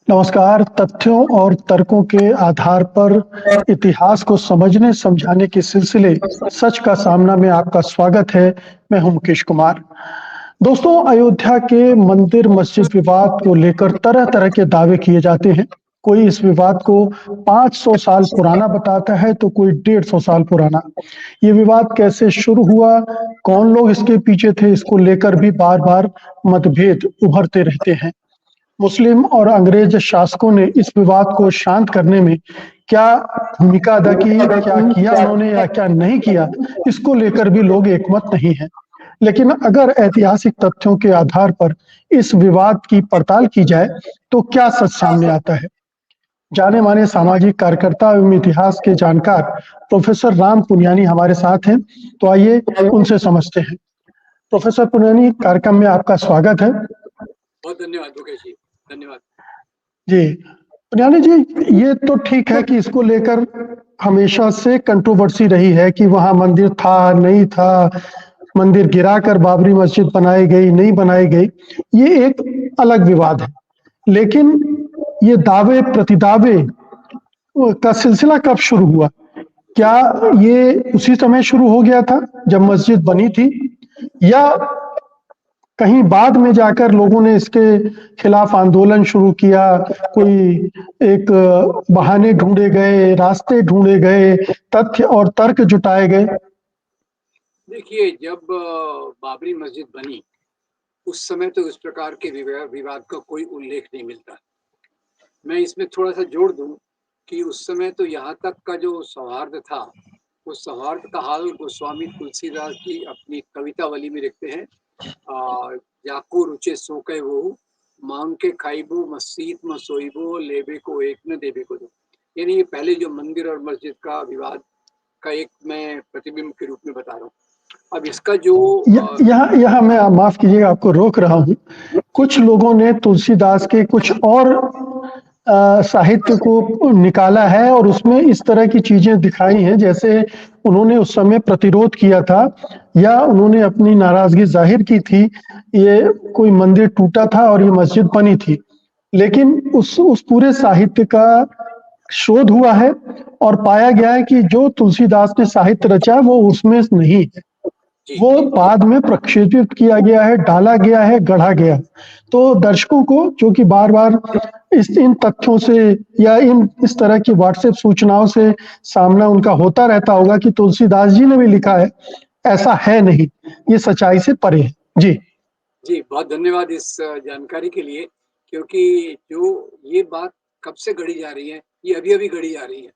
नमस्कार। तथ्यों और तर्कों के आधार पर इतिहास को समझने समझाने के सिलसिले सच का सामना में आपका स्वागत है। मैं हूं मुकेश कुमार। दोस्तों, अयोध्या के मंदिर मस्जिद विवाद को लेकर तरह तरह के दावे किए जाते हैं। कोई इस विवाद को 500 साल पुराना बताता है तो कोई 150 साल पुराना। ये विवाद कैसे शुरू हुआ, कौन लोग इसके पीछे थे, इसको लेकर भी बार बार मतभेद उभरते रहते हैं। मुस्लिम और अंग्रेज शासकों ने इस विवाद को शांत करने में क्या भूमिका अदा की, क्या किया उन्होंने या क्या नहीं किया, इसको लेकर भी लोग एकमत नहीं हैं। लेकिन अगर ऐतिहासिक तथ्यों के आधार पर इस विवाद की पड़ताल की जाए तो क्या सच सामने आता है। जाने माने सामाजिक कार्यकर्ता एवं इतिहास के जानकार प्रोफेसर राम पुनियानी हमारे साथ हैं। तो आइए उनसे समझते हैं। प्रोफेसर पुनियानी, कार्यक्रम में आपका स्वागत है। बहुत धन्यवाद मुकेश जी, धन्यवाद जी, पुनियानी जी, ये तो ठीक है कि इसको लेकर हमेशा से कंट्रोवर्सी रही है कि वहां मंदिर था नहीं था, मंदिर गिराकर बाबरी मस्जिद बनाई गई नहीं बनाई गई, ये एक अलग विवाद है। लेकिन ये दावे प्रतिदावे का सिलसिला कब शुरू हुआ? क्या ये उसी समय शुरू हो गया था जब मस्जिद बनी थी, या कहीं बाद में जाकर लोगों ने इसके खिलाफ आंदोलन शुरू किया? कोई एक बहाने ढूंढे गए, रास्ते ढूंढे गए, तथ्य और तर्क जुटाए गए? देखिए, जब बाबरी मस्जिद बनी उस समय तो इस प्रकार के विवाद का कोई उल्लेख नहीं मिलता। मैं इसमें थोड़ा सा जोड़ दूं कि उस समय तो यहाँ तक का जो सौहार्द था, उस सौहार्द का हाल गोस्वामी तुलसीदास जी अपनी कवितावली में लिखते हैं। जाको रुचे सो कह वो, मांग के खाइबो मस्जिद में सोइबो, लेबे को एक न देबे को दो। यानी ये पहले जो मंदिर और मस्जिद का विवाद का एक मैं प्रतिबिंब के रूप में बता रहा हूँ। अब इसका जो यहाँ यहाँ मैं, माफ कीजिएगा, आपको रोक रहा हूँ। कुछ लोगों ने तुलसीदास के कुछ और साहित्य को निकाला है और उसमें इस तरह की चीजें दिखाई हैं जैसे उन्होंने उस समय प्रतिरोध किया था या उन्होंने अपनी नाराजगी जाहिर की थी। ये कोई मंदिर टूटा था और ये मस्जिद बनी थी, लेकिन उस पूरे साहित्य का शोध हुआ है और पाया गया है कि जो तुलसीदास ने साहित्य रचा वो उसमें नहीं है। वो बाद में प्रक्षेपित किया गया है, डाला गया है, गढ़ा गया। तो दर्शकों को जो कि बार बार इन तथ्यों से या इस तरह की व्हाट्सएप सूचनाओं से सामना उनका होता रहता होगा कि तुलसीदास जी ने भी लिखा है, ऐसा है नहीं, ये सच्चाई से परे है। जी जी, बहुत धन्यवाद इस जानकारी के लिए, क्योंकि जो ये बात कब से गढ़ी जा रही है, ये अभी अभी गढ़ी जा रही है।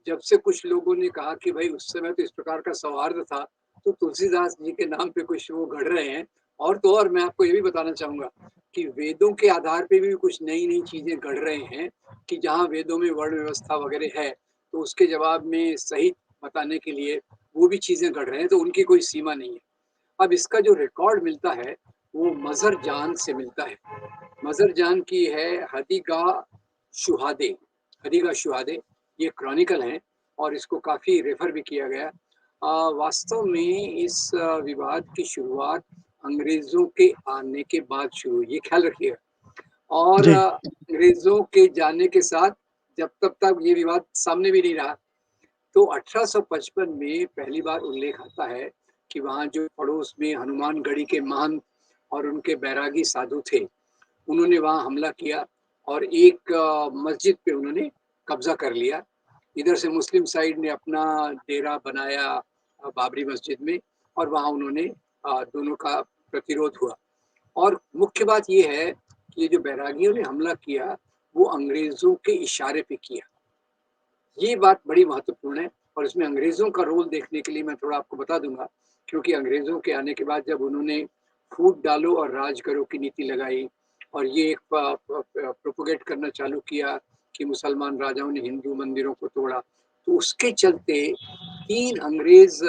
जब से कुछ लोगों ने कहा कि भाई उस समय तो इस प्रकार का सौहार्द था, तो तुलसीदास जी के नाम पे कुछ वो गढ़ रहे हैं। और तो और मैं आपको ये भी बताना चाहूंगा कि वेदों के आधार पे भी कुछ नई नई चीजें गढ़ रहे हैं कि जहाँ वेदों में वर्ण व्यवस्था वगैरह है, तो उसके जवाब में सही बताने के लिए वो भी चीजें गढ़ रहे हैं, तो उनकी कोई सीमा नहीं है। अब इसका जो रिकॉर्ड मिलता है वो मजहर जान से मिलता है। मजहर जान की है हदीगा शुहादे, हदीगा शुहादे, ये क्रॉनिकल है और इसको काफ़ी रेफर भी किया गया। वास्तव में इस विवाद की शुरुआत अंग्रेज़ों के आने के बाद शुरू हुई, ये ख्याल रखिएगा। और जी अंग्रेज़ों के जाने के साथ जब तब तक ये विवाद सामने भी नहीं रहा, तो 1855 में पहली बार उल्लेख आता है कि वहाँ जो पड़ोस में हनुमानगढ़ी के महंत और उनके बैरागी साधु थे, उन्होंने वहाँ हमला किया और एक मस्जिद पे उन्होंने कब्जा कर लिया। इधर से मुस्लिम साइड ने अपना डेरा बनाया बाबरी मस्जिद में, और वहाँ उन्होंने दोनों का प्रतिरोध हुआ। और मुख्य बात ये है कि ये जो बैरागियों ने हमला किया, वो अंग्रेज़ों के इशारे पे किया। ये बात बड़ी महत्वपूर्ण है और इसमें अंग्रेज़ों का रोल देखने के लिए मैं थोड़ा आपको बता दूंगा, क्योंकि अंग्रेज़ों के आने के बाद जब उन्होंने फूट डालो और राज करो की नीति लगाई और ये एक प्रोपोगेट करना चालू किया कि मुसलमान राजाओं ने हिंदू मंदिरों को तोड़ा, तो उसके चलते तीन अंग्रेज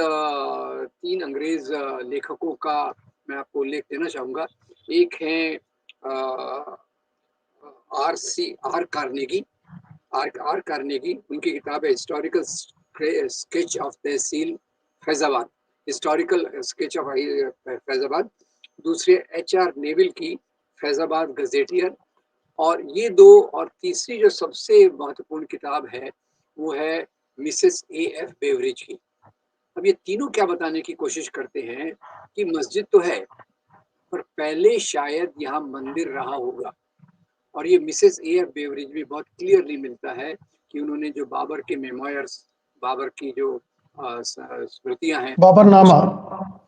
लेखकों का मैं आपको उल्लेख देना चाहूँगा। एक है आर कार्नेगी, उनकी किताब है historical sketch of tehsil Faizabad, historical sketch of Faizabad. दूसरे HR नेविल की फैजाबाद गजेटियर, और ये दो, और तीसरी जो सबसे महत्वपूर्ण किताब है वो है मिसेस ए एफ बेवरिज की। अब ये तीनों क्या बताने की कोशिश करते हैं कि मस्जिद तो है, पर पहले शायद यहाँ मंदिर रहा होगा। और ये मिसेस ए एफ बेवरिज में बहुत क्लियरली मिलता है कि उन्होंने जो बाबर के मेमोयर्स, बाबर की जो स्मृतियां हैं, बाबरनामा।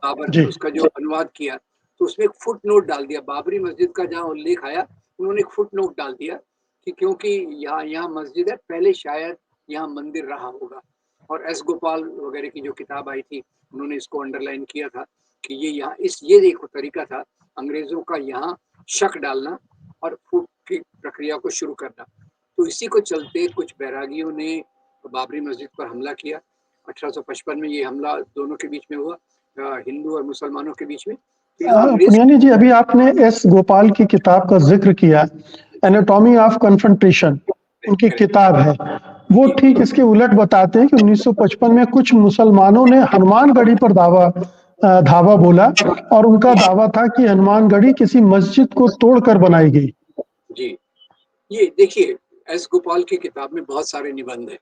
बाबर जी। उसका जो अनुवाद किया, तो उसमें एक फुट नोट डाल दिया बाबरी मस्जिद का, जहाँ उल्लेख आया उन्होंने एक फुट नोट डाल दिया कि क्योंकि यहाँ यहाँ मस्जिद है, पहले शायद यहाँ मंदिर रहा होगा। और एस गोपाल वगैरह की जो किताब आई थी, उन्होंने इसको अंडरलाइन किया था कि ये यहाँ ये एक तरीका था अंग्रेजों का यहाँ शक डालना और फूट की प्रक्रिया को शुरू करना। तो इसी को चलते कुछ बैरागियों ने बाबरी मस्जिद पर हमला किया। 1855 में ये हमला दोनों के बीच में हुआ, हिंदू और मुसलमानों के बीच में। तो यहाँ अंग्रेज, पुनियानी जी, अभी आपने एस गोपाल की किताब का जिक्र किया, एनाटॉमी ऑफ कन्फ्रंटेशन उनकी किताब है। वो ठीक इसके उलट बताते हैं कि 1955 में कुछ मुसलमानों ने हनुमानगढ़ी पर धावा बोला, और उनका दावा था कि हनुमानगढ़ी किसी मस्जिद को तोड़कर बनाई गई। जी, ये देखिए, एस गोपाल की किताब में बहुत सारे निबंध हैं,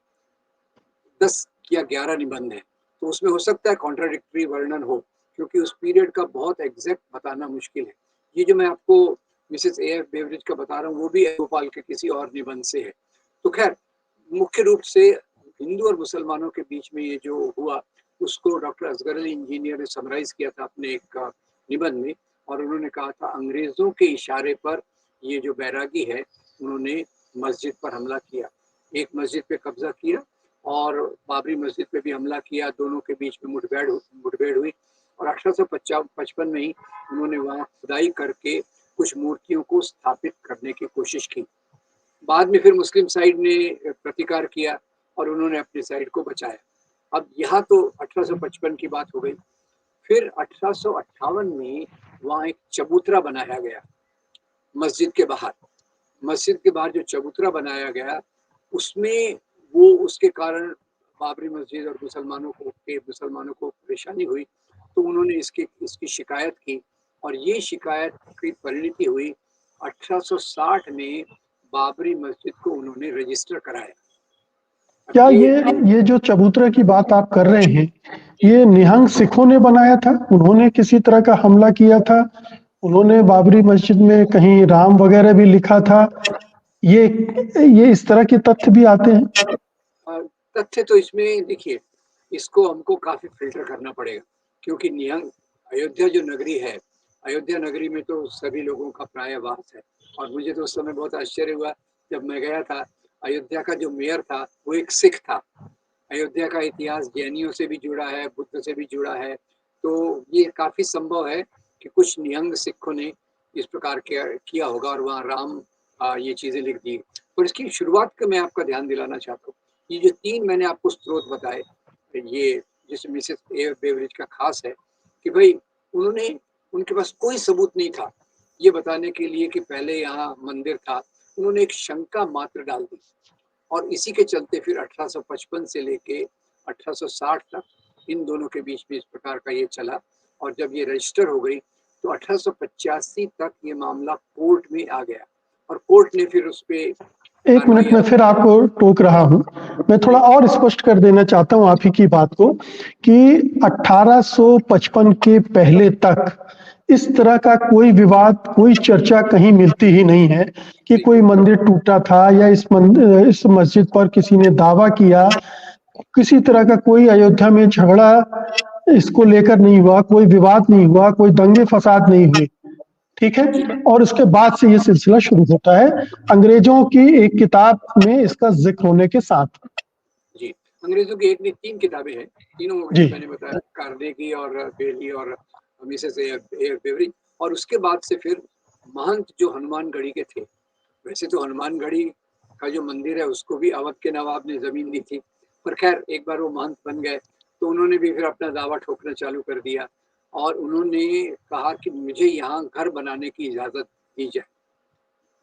10 या 11 निबंध हैं, तो उसमें हो सकता है कॉन्ट्राडिक्टरी वर्णन हो, क्योंकि उस पीरियड का बहुत एग्जैक्ट बताना मुश्किल है। ये जो मैं आपको मिसेस ए एफ बेवरिज का बता रहा हूँ, वो भी एस गोपाल के किसी और निबंध से है। तो खैर, मुख्य रूप से हिंदू और मुसलमानों के बीच में ये जो हुआ, उसको डॉक्टर असगर अली इंजीनियर ने समराइज किया था अपने एक निबंध में। और उन्होंने कहा था अंग्रेजों के इशारे पर ये जो बैरागी है, उन्होंने मस्जिद पर हमला किया, एक मस्जिद पे कब्जा किया और बाबरी मस्जिद पे भी हमला किया। दोनों के बीच में मुठभेड़ हुई और 1855 में ही उन्होंने वहाँ खुदाई करके कुछ मूर्तियों को स्थापित करने की कोशिश की। बाद में फिर मुस्लिम साइड ने प्रतिकार किया और उन्होंने अपनी साइड को बचाया। अब यहाँ तो 1855 की बात हो गई। फिर 1858 में वहाँ एक चबूतरा बनाया गया मस्जिद के बाहर। मस्जिद के बाहर जो चबूतरा बनाया गया, उसमें वो उसके कारण बाबरी मस्जिद और मुसलमानों को परेशानी हुई, तो उन्होंने इसकी शिकायत की और ये शिकायत की परिणति हुई 1860 में बाबरी मस्जिद को उन्होंने रजिस्टर कराया। क्या ये जो चबूतरा की बात आप कर रहे हैं, ये निहंग सिखों ने बनाया था? उन्होंने किसी तरह का हमला किया था? उन्होंने बाबरी मस्जिद में कहीं राम वगैरह भी लिखा था? ये ये इस तरह के तथ्य भी आते हैं। तथ्य तो इसमें देखिए, इसको हमको काफी फिल्टर करना पड़ेगा, क्योंकि निहंग अयोध्या जो नगरी है, अयोध्या नगरी में तो सभी लोगों का प्राय वास है। और मुझे तो उस समय बहुत आश्चर्य हुआ जब मैं गया था, अयोध्या का जो मेयर था वो एक सिख था। अयोध्या का इतिहास जैनियों से भी जुड़ा है, बुद्ध से भी जुड़ा है, तो ये काफी संभव है कि कुछ निहंग सिखों ने इस प्रकार किया होगा और वहाँ राम ये चीजें लिख दी। और इसकी शुरुआत का मैं आपका ध्यान दिलाना चाहता हूँ। ये जो 3 मैंने आपको स्रोत बताए, ये जिसमें मिसेस ए बेवरिज का खास है कि भाई उन्होंने, उनके पास कोई सबूत नहीं था ये बताने के लिए कि पहले यहाँ मंदिर था। उन्होंने एक शंका मात्र डाल दी और इसी के चलते फिर 1855 से लेके 1860 तक इन दोनों के बीच में इस प्रकार का ये चला। और जब ये रजिस्टर हो गई तो 1885 तक ये मामला कोर्ट में आ गया और कोर्ट ने फिर उस पे एक मिनट में फिर आपको टोक रहा हूं। मैं थोड़ा और स्पष्ट कर देना चाहता हूं आप ही की बात को कि 1855 के पहले तक इस तरह का कोई विवाद, कोई चर्चा कहीं मिलती ही नहीं है कि कोई मंदिर टूटा था या इस मस्जिद पर किसी ने दावा किया। किसी तरह का कोई अयोध्या में झगड़ा इसको लेकर नहीं हुआ, कोई विवाद नहीं हुआ, कोई दंगे फसाद नहीं हुए। ठीक है। और उसके बाद से ये सिलसिला शुरू होता है अंग्रेजों की एक किताब में इसका जिक्र होने के साथ। जी, अंग्रेजों की एक नहीं 3 किताबें हैं, तीनों जी। जो मैंने बताया, कार्नेगी और बेली और मिसेस ए बेवरिज। और उसके बाद से फिर महंत जो हनुमानगढ़ी के थे, वैसे तो हनुमानगढ़ी का जो मंदिर है उसको भी अवध के नवाब ने जमीन दी थी, पर खैर एक बार वो महंत बन गए तो उन्होंने भी फिर अपना दावा ठोकना चालू कर दिया और उन्होंने कहा कि मुझे यहाँ घर बनाने की इजाजत दी जाए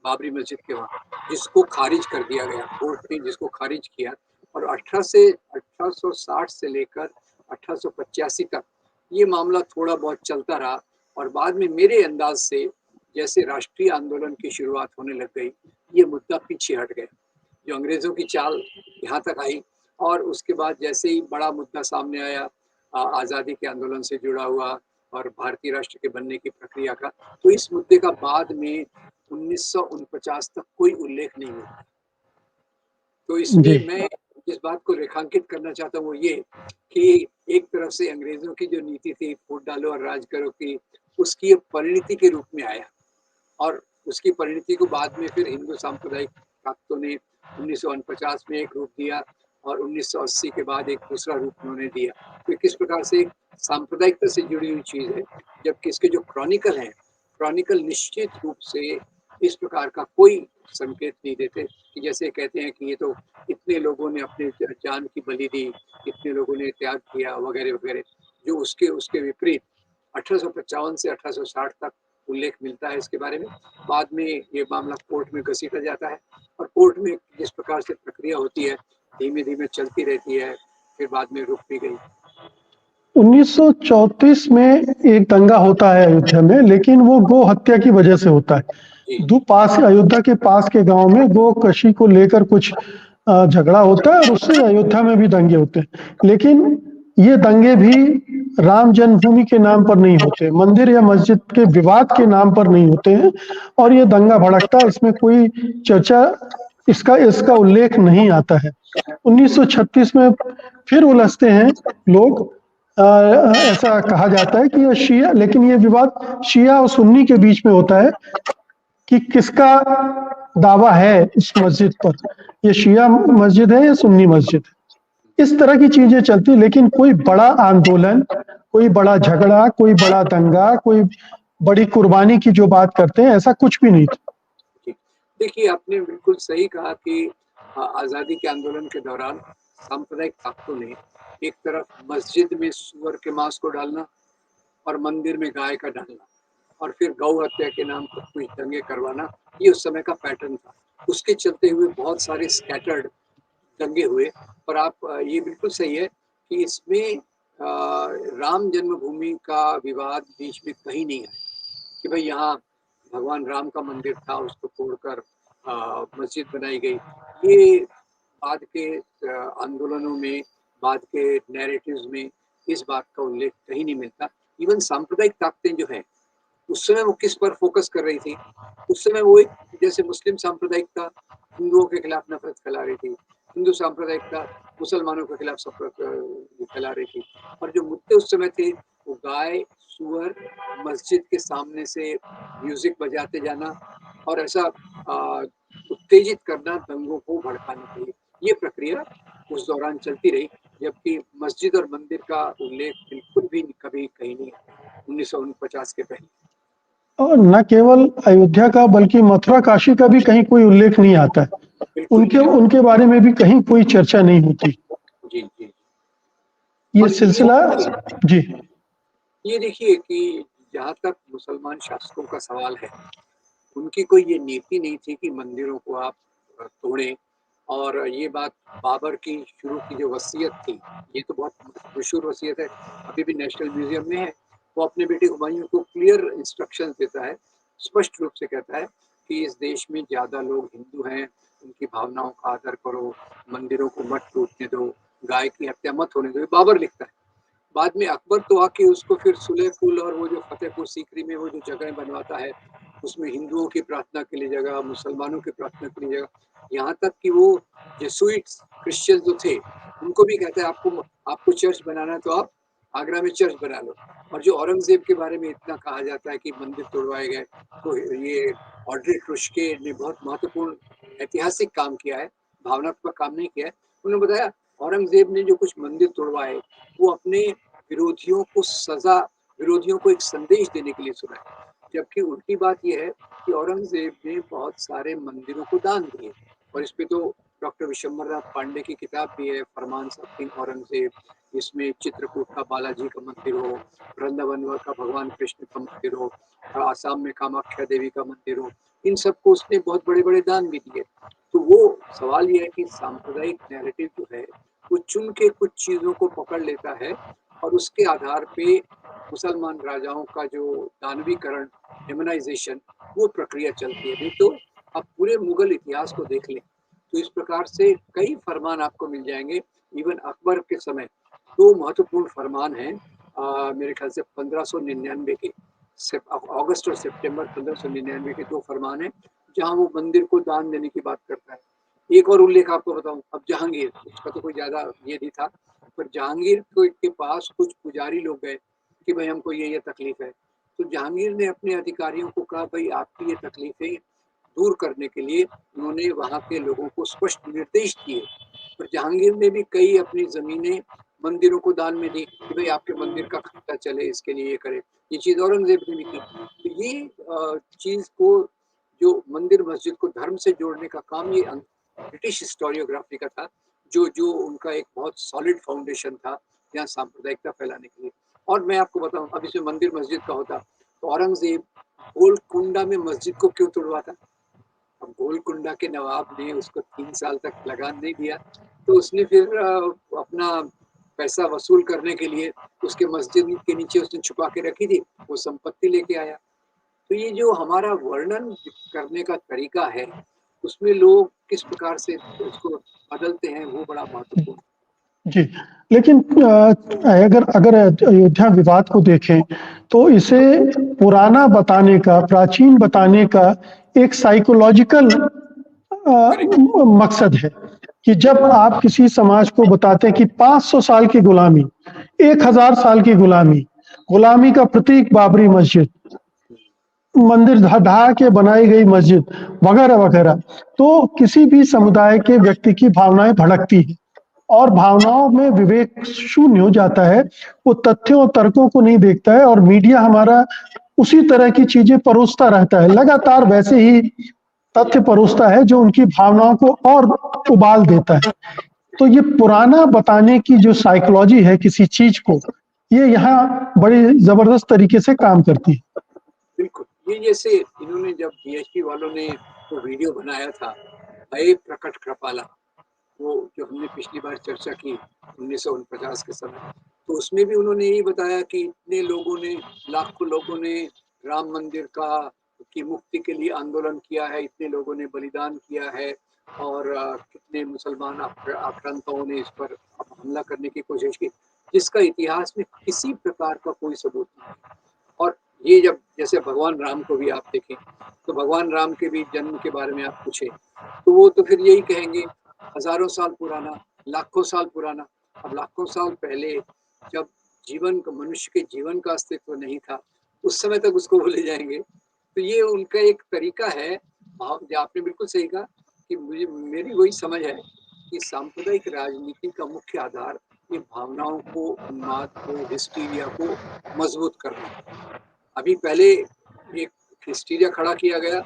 बाबरी मस्जिद के वहाँ, जिसको खारिज कर दिया गया कोर्ट ने, जिसको खारिज किया। और 1860 से लेकर 1885 तक ये मामला थोड़ा बहुत चलता रहा और बाद में मेरे अंदाज से जैसे राष्ट्रीय आंदोलन की शुरुआत होने लग गई, ये मुद्दा पीछे हट गया। जो अंग्रेज़ों की चाल यहाँ तक आई और उसके बाद जैसे ही बड़ा मुद्दा सामने आया आज़ादी के आंदोलन से जुड़ा हुआ और भारतीय राष्ट्र के बनने की प्रक्रिया का, तो इस मुद्दे का बाद में 1949 तक कोई उल्लेख नहीं हुआ। तो जी, इसमें मैं जिस बात को रेखांकित करना चाहता हूँ वो ये कि एक तरफ से अंग्रेज़ों की जो नीति थी फूट डालो और राज करो की, उसकी एक परिणति के रूप में आया और उसकी परिणति को बाद में फिर हिंदू सांप्रदायिक ताकतों ने 1949 में एक रूप दिया और 1980 के बाद एक दूसरा रूप उन्होंने दिया। तो किस प्रकार से सांप्रदायिकता से जुड़ी हुई चीज़ है, जबकि इसके जो क्रॉनिकल हैं, क्रॉनिकल निश्चित रूप से इस प्रकार का कोई संकेत नहीं देते कि जैसे कहते हैं कि ये तो इतने लोगों ने अपने जान की बलि दी, इतने लोगों ने त्याग किया वगैरह-वगैरह, जो उसके उसके विपरीत 1855 से 1860 तक उल्लेख मिलता है इसके बारे में। बाद में ये मामला कोर्ट में घसीटा जाता है और कोर्ट में जिस प्रकार से प्रक्रिया होती है, धीमे-धीमे चलती रहती है, फिर बाद में रुक भी गई। 1934 में एक दंगा होता है अयोध्या में, लेकिन वो गो हत्या की वजह से होता है। जी, अयोध्या के पास के गांव में गो कशी को लेकर कुछ झगड़ा होता है और उससे अयोध्या में भी दंगे होते हैं। लेकिन ये दंगे भी राम जन्मभूमि के नाम पर नहीं होते, मंदिर या मस्जिद के विवाद के नाम पर नहीं होते हैं और ये दंगा भड़कता है, इसमें कोई चर्चा इसका इसका उल्लेख नहीं आता है। 1936 में फिर उलझते हैं लोग। ऐसा कहा जाता है कि ये शिया, लेकिन ये विवाद शिया और सुन्नी के बीच में होता है कि किसका दावा है इस मस्जिद पर, ये शिया मस्जिद है या सुन्नी मस्जिद है। इस तरह की चीजें चलती, लेकिन कोई बड़ा आंदोलन, कोई बड़ा झगड़ा, कोई बड़ा दंगा, कोई बड़ी कुर्बानी की जो बात करते हैं, ऐसा कुछ भी नहीं था। जी। देखिए, आपने बिल्कुल सही कहा कि आज़ादी के आंदोलन के दौरान सांप्रदायिक ताकतों ने एक तरफ मस्जिद में सूअर के मांस को डालना और मंदिर में गाय का डालना और फिर गौ हत्या के नाम पर कुछ दंगे करवाना, ये उस समय का पैटर्न था। उसके चलते हुए बहुत सारे स्कैटर्ड दंगे हुए और आप ये बिल्कुल सही है कि इसमें राम जन्मभूमि का विवाद बीच में कहीं नहीं आया कि भाई यहाँ भगवान राम का मंदिर था, उसको तोड़कर मस्जिद बनाई गई। ये बाद के आंदोलनों में, बाद के नैरेटिव्स में इस बात का उल्लेख कहीं नहीं मिलता। इवन सांप्रदायिक ताकतें जो हैं, उस समय वो किस पर फोकस कर रही थी? उस समय वो एक जैसे मुस्लिम सांप्रदायिकता हिंदुओं के खिलाफ नफरत फैला रही थी, हिंदू सांप्रदायिकता मुसलमानों के खिलाफ फैला रही थी और जो मुद्दे उस समय थे वो गाय, सूअर, मस्जिद के सामने से म्यूजिक बजाते जाना और ऐसा उत्तेजित करना दंगों को भड़काने के लिए। ये प्रक्रिया उस दौरान चलती रही, जबकि मस्जिद और मंदिर का उल्लेख बिल्कुल भी कभी कहीं नहीं आया 1949 के पहले। और न केवल अयोध्या का, बल्कि मथुरा काशी का भी कहीं कोई उल्लेख नहीं आता है। बिल्कुल उनके नहीं आता। उनके बारे में भी कहीं कोई चर्चा नहीं होती। जी, जी। ये और सिलसिला। जी। ये देखिए कि जहाँ तक मुसलमान शासकों का सवाल है, उनकी कोई ये नीति नहीं थी कि मंदिरों को आप तोड़ें और ये बात बाबर की शुरू की जो वसीयत थी, ये तो बहुत मशहूर वसीयत है, अभी भी नेशनल म्यूज़ियम में है। वो अपने बेटे हुमायूँ को क्लियर इंस्ट्रक्शंस देता है, स्पष्ट रूप से कहता है कि इस देश में ज़्यादा लोग हिंदू हैं, उनकी भावनाओं का आदर करो, मंदिरों को मत टूटने दो, गाय की हत्या मत होने दो, ये बाबर लिखता है। बाद में अकबर तो आके उसको फिर सुलेपुल और वो जो फतेहपुर सीकरी में वो जो जगह बनवाता है, उसमें हिंदुओं की प्रार्थना के लिए जगह, मुसलमानों की प्रार्थना के लिए जगह, यहाँ तक कि वो जेसुइट्स क्रिश्चियन जो थे, उनको भी कहता है आपको आपको चर्च बनाना है तो आप आगरा में चर्च बना लो। और जो औरंगज़ेब के बारे में इतना कहा जाता है कि मंदिर तोड़वाए गए, तो ये ऑड्रे टुस्के ने बहुत महत्वपूर्ण ऐतिहासिक काम किया है, भावनात्मक काम नहीं किया है। उन्होंने बताया औरंगज़ेब ने जो कुछ मंदिर तोड़वाए, वो अपने विरोधियों को एक संदेश देने के लिए सुनाए। जबकि उल्टी बात ये है कि औरंगज़ेब ने बहुत सारे मंदिरों को दान दिए और इस पे तो डॉक्टर विशंबर नाथ पांडे की किताब भी है, फरमान सबकीन औरंगज़ेब, जिसमें चित्रकूट का बालाजी का मंदिर हो, वृंदावन का भगवान कृष्ण का मंदिर हो, आसाम में कामाख्या देवी का मंदिर हो, इन सबको उसने बहुत बड़े-बड़े दान भी दिए। तो वो सवाल ये है कि सांप्रदायिक नैरेटिव जो है, वो चुन के कुछ चीज़ों को पकड़ लेता है और उसके आधार पे मुसलमान राजाओं का जो दानवीकरण, डेमोनाइज़ेशन वो प्रक्रिया चलती है। नहीं तो आप पूरे मुगल इतिहास को देख लें तो इस प्रकार से कई फरमान आपको मिल जाएंगे। इवन अकबर के समय दो महत्वपूर्ण फरमान हैं, मेरे ख्याल से 1599 के, अगस्त और सितंबर 1599 के दो फरमान हैं जहां वो मंदिर को दान देने की बात करता है। एक और उल्लेख आपको बताऊं, अब जहांगीर, उसका तो कोई ज्यादा ये नहीं था, पर जहांगीर के पास कुछ पुजारी लोग गए कि भाई हमको ये तकलीफ है, तो जहांगीर ने अपने अधिकारियों को कहा भाई आपकी ये तकलीफें दूर करने के लिए उन्होंने वहां के लोगों को स्पष्ट निर्देश दिए। और जहांगीर ने भी कई अपनी जमीनें मंदिरों को दान में दी कि भाई आपके मंदिर का खर्चा चले, इसके लिए ये करे। ये चीज औरंगजेब ने भी की। तो ये चीज को, जो मंदिर मस्जिद को धर्म से जोड़ने का काम, ये ब्रिटिश हिस्टोरियोग्राफी का था, जो जो उनका एक बहुत सॉलिड फाउंडेशन था यहाँ सांप्रदायिकता फैलाने के लिए। और मैं आपको बताऊं, अब इसमें मंदिर मस्जिद का होता तो औरंगजेब गोलकुंडा में मस्जिद को क्यों तोड़वाता? अब गोलकुंडा के नवाब ने उसको 3 साल तक लगान नहीं दिया, तो उसने फिर अपना पैसा वसूल करने के लिए उसके मस्जिद के नीचे उसने छुपा के रखी थी, वो संपत्ति लेके आया। तो ये जो हमारा वर्णन करने का तरीका है, उसमें लोग किस प्रकार से उसको बदलते हैं, वो बड़ा महत्वपूर्ण है। जी, लेकिन अगर अगर अयोध्या विवाद को देखें तो इसे पुराना बताने का, प्राचीन बताने का एक साइकोलॉजिकल करेक्ट। मकसद है कि जब आप किसी समाज को बताते हैं कि 500 साल की गुलामी, 1000 साल की गुलामी, गुलामी का प्रतीक बाबरी मस्जिद, मंदिर ढहा के बनाई गई मस्जिद वगैरह वगैरह, तो किसी भी समुदाय के व्यक्ति की भावनाएं भड़कती हैं और भावनाओं में विवेक शून्य हो जाता है। वो तथ्यों और तर्कों को नहीं देखता है और मीडिया हमारा उसी तरह की चीजें परोसता रहता है, लगातार वैसे ही तथ्य परोसता है जो उनकी भावनाओं को और उबाल देता है। तो ये पुराना बताने की जो साइकोलॉजी है किसी चीज को, ये यहाँ बड़ी जबरदस्त तरीके से काम करती है। बिल्कुल, ये जैसे इन्होंने जब बीएचपी वालों ने वो वीडियो बनाया था, भय प्रकट कृपाला, वो जो हमने पिछली बार चर्चा की 1949 के समय, तो उसमें भी उन्होंने यही बताया कि इतने लोगों ने, लाखों लोगों ने राम मंदिर की मुक्ति के लिए आंदोलन किया है, इतने लोगों ने बलिदान किया है, और कितने मुसलमान आक्रांताओं ने इस पर हमला करने की कोशिश की, जिसका इतिहास में किसी प्रकार का कोई सबूत नहीं है। और ये जब जैसे भगवान राम को भी आप देखें, तो भगवान राम के भी जन्म के बारे में आप पूछे तो वो तो फिर यही कहेंगे हजारों साल पुराना, लाखों साल पुराना। अब लाखों साल पहले जब मनुष्य के जीवन का अस्तित्व नहीं था, उस समय तक उसको बोले जाएंगे। तो ये उनका एक तरीका है। जो आपने बिल्कुल सही कहा कि मेरी वही समझ है कि सांप्रदायिक राजनीति का मुख्य आधार ये भावनाओं को, उन्माद को, हिस्टीरिया को मजबूत करना। अभी पहले एक हिस्टीरिया खड़ा किया गया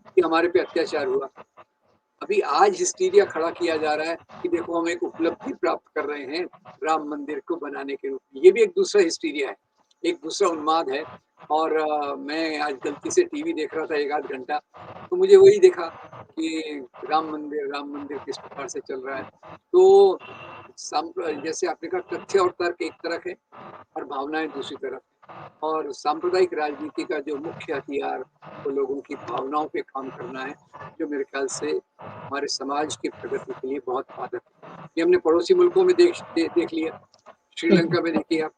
कि हमारे पे अत्याचार हुआ, अभी आज हिस्टीरिया खड़ा किया जा रहा है कि देखो हम एक उपलब्धि प्राप्त कर रहे हैं राम मंदिर को बनाने के रूप में। ये भी एक दूसरा हिस्टीरिया है, एक दूसरा उन्माद है। और मैं आज गलती से टीवी देख रहा था 1 आध घंटा, तो मुझे वही देखा कि राम मंदिर किस प्रकार से चल रहा है। तो जैसे आपने कहा, तथ्य और तर्क एक तरफ है और भावनाएं दूसरी तरफ है। और सांप्रदायिक राजनीति का जो मुख्य हथियार वो लोगों की भावनाओं पे काम करना है, जो मेरे ख्याल से हमारे समाज की प्रगति के लिए बहुत बाधक है। ये हमने पड़ोसी मुल्कों में देख लिया। श्रीलंका में देखिए आप,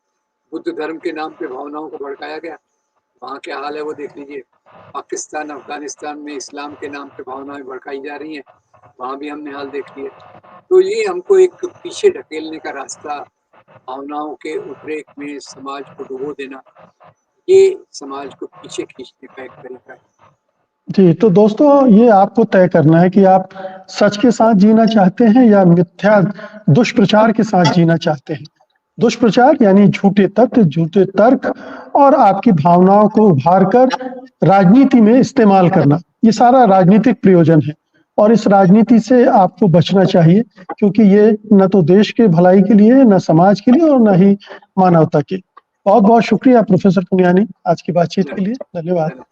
बुद्ध धर्म के नाम पे भावनाओं को भड़काया गया, वहाँ क्या हाल है वो देख लीजिए। पाकिस्तान, अफगानिस्तान में इस्लाम के नाम पे भावनाएं भड़काई जा रही हैं, वहाँ भी हमने हाल देख लिया। तो ये हमको एक पीछे ढकेलने का रास्ता, भावनाओं के उद्रेक में समाज को डुबो देना, ये समाज को पीछे खींचने का एक तरीका है। जी, तो दोस्तों ये आपको तय करना है कि आप सच के साथ जीना चाहते हैं या मिथ्या दुष्प्रचार के साथ जीना चाहते हैं। दुष्प्रचार यानी झूठे तथ्य, झूठे तर्क और आपकी भावनाओं को उभार कर राजनीति में इस्तेमाल करना, ये सारा राजनीतिक प्रयोजन है और इस राजनीति से आपको बचना चाहिए, क्योंकि ये न तो देश के भलाई के लिए, न समाज के लिए और न ही मानवता के। बहुत बहुत शुक्रिया प्रोफेसर पुनियानी आज की बातचीत के लिए। धन्यवाद।